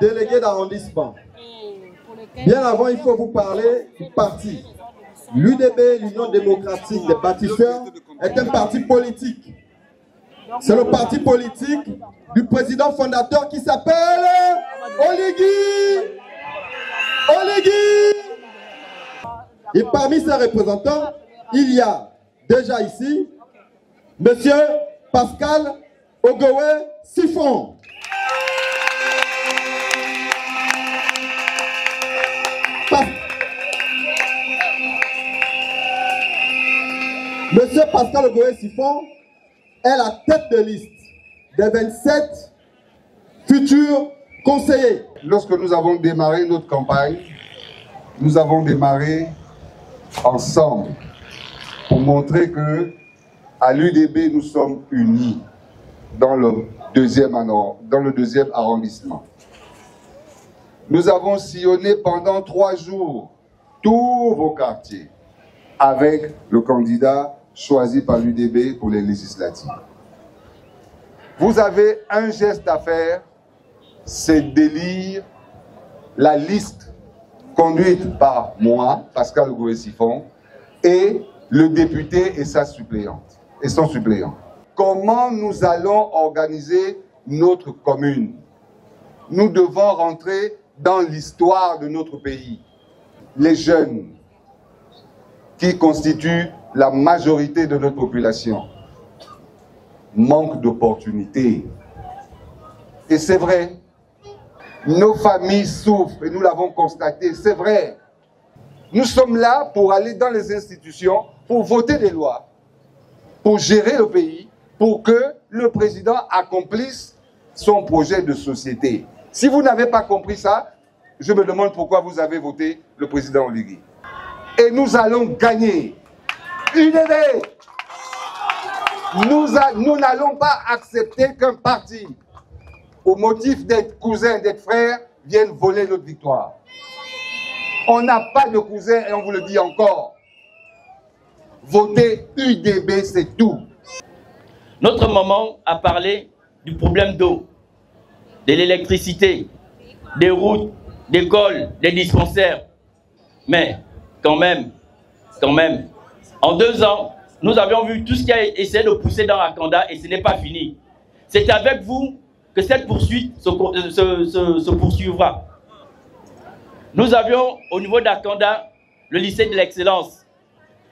délégué d'arrondissement. Bien avant, il faut vous parler du parti. L'UDB, l'Union démocratique des bâtisseurs, est un parti politique. C'est le parti politique du président fondateur qui s'appelle Oligui. Et parmi ses représentants, il y a déjà ici Monsieur Pascal Ogowe Siphon. Monsieur Pascal Ogowe Siphon est la tête de liste des 27 futurs conseillers. Lorsque nous avons démarré notre campagne, nous avons démarré ensemble pour montrer que à l'UDB nous sommes unis dans le deuxième arrondissement. Nous avons sillonné pendant 3 jours tous vos quartiers avec le candidat choisi par l'UDB pour les législatives. Vous avez un geste à faire, c'est d'élire la liste conduite par moi, Pascal Ogowe Siphon, et le député et sa suppléante, et son suppléant. Comment nous allons organiser notre commune? Nous devons rentrer dans l'histoire de notre pays. Les jeunes, qui constituent la majorité de notre population, manquent d'opportunités. Et c'est vrai, nos familles souffrent et nous l'avons constaté, c'est vrai. Nous sommes là pour aller dans les institutions, pour voter des lois, pour gérer le pays, pour que le président accomplisse son projet de société. Si vous n'avez pas compris ça, je me demande pourquoi vous avez voté le président Oligui. Et nous allons gagner. UDB, nous n'allons pas accepter qu'un parti, au motif d'être cousins, d'être frères, vienne voler notre victoire. On n'a pas de cousins et on vous le dit encore. Votez UDB, c'est tout. Notre maman a parlé du problème d'eau, de l'électricité, des routes, des écoles, des dispensaires. Mais quand même, en 2 ans, nous avions vu tout ce qui a essayé de pousser dans Akanda et ce n'est pas fini. C'est avec vous que cette poursuite se poursuivra. Nous avions au niveau d'Akanda le lycée de l'excellence.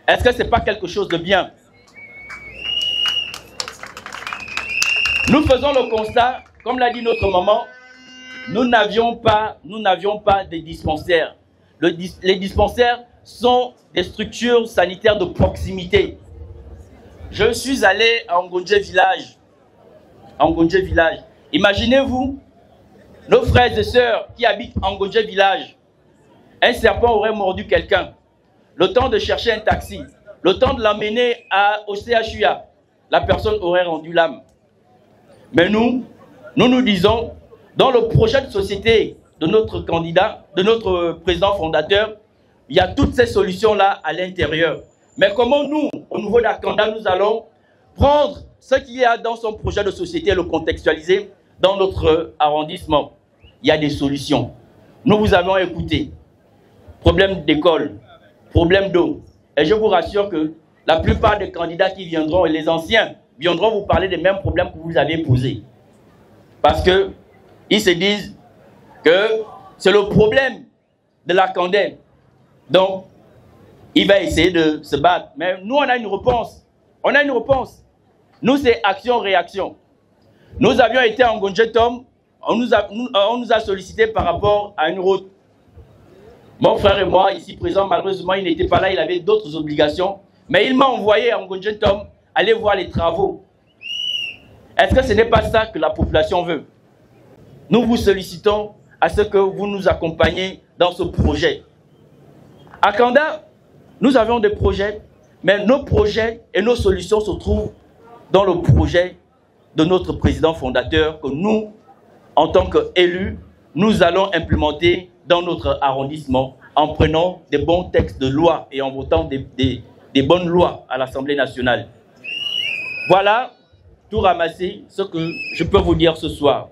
Est-ce que ce n'est pas quelque chose de bien? Nous faisons le constat, comme l'a dit notre maman, nous n'avions pas de dispensaires. Les dispensaires sont des structures sanitaires de proximité. Je suis allé à Ngonje village. Imaginez-vous, nos frères et sœurs qui habitent en Ngonje village. Un serpent aurait mordu quelqu'un. Le temps de chercher un taxi, le temps de l'emmener au CHUA, la personne aurait rendu l'âme. Mais nous disons, dans le projet de société de notre candidat, de notre président fondateur, il y a toutes ces solutions-là à l'intérieur. Mais comment nous, au niveau d'Akanda, nous allons prendre ce qu'il y a dans son projet de société et le contextualiser dans notre arrondissement? Il y a des solutions. Nous vous avons écouté. Problème d'école, problème d'eau. Et je vous rassure que la plupart des candidats qui viendront, et les anciens, viendront vous parler des mêmes problèmes que vous avez posés. Parce qu'ils se disent que c'est le problème de l'Akanda. Donc, il va essayer de se battre. Mais nous, on a une réponse. Nous, c'est action-réaction. Nous avions été en Ngonje-Tom. On nous a sollicité par rapport à une route. Mon frère et moi, ici présents, malheureusement, il n'était pas là. Il avait d'autres obligations. Mais il m'a envoyé en Ngonje-Tom aller voir les travaux. Est-ce que ce n'est pas ça que la population veut? Nous vous sollicitons à ce que vous nous accompagniez dans ce projet. À Kanda, nous avions des projets, mais nos projets et nos solutions se trouvent dans le projet de notre président fondateur que nous, en tant qu'élus, nous allons implémenter dans notre arrondissement en prenant des bons textes de loi et en votant des bonnes lois à l'Assemblée nationale. Voilà, tout ramassé, ce que je peux vous dire ce soir.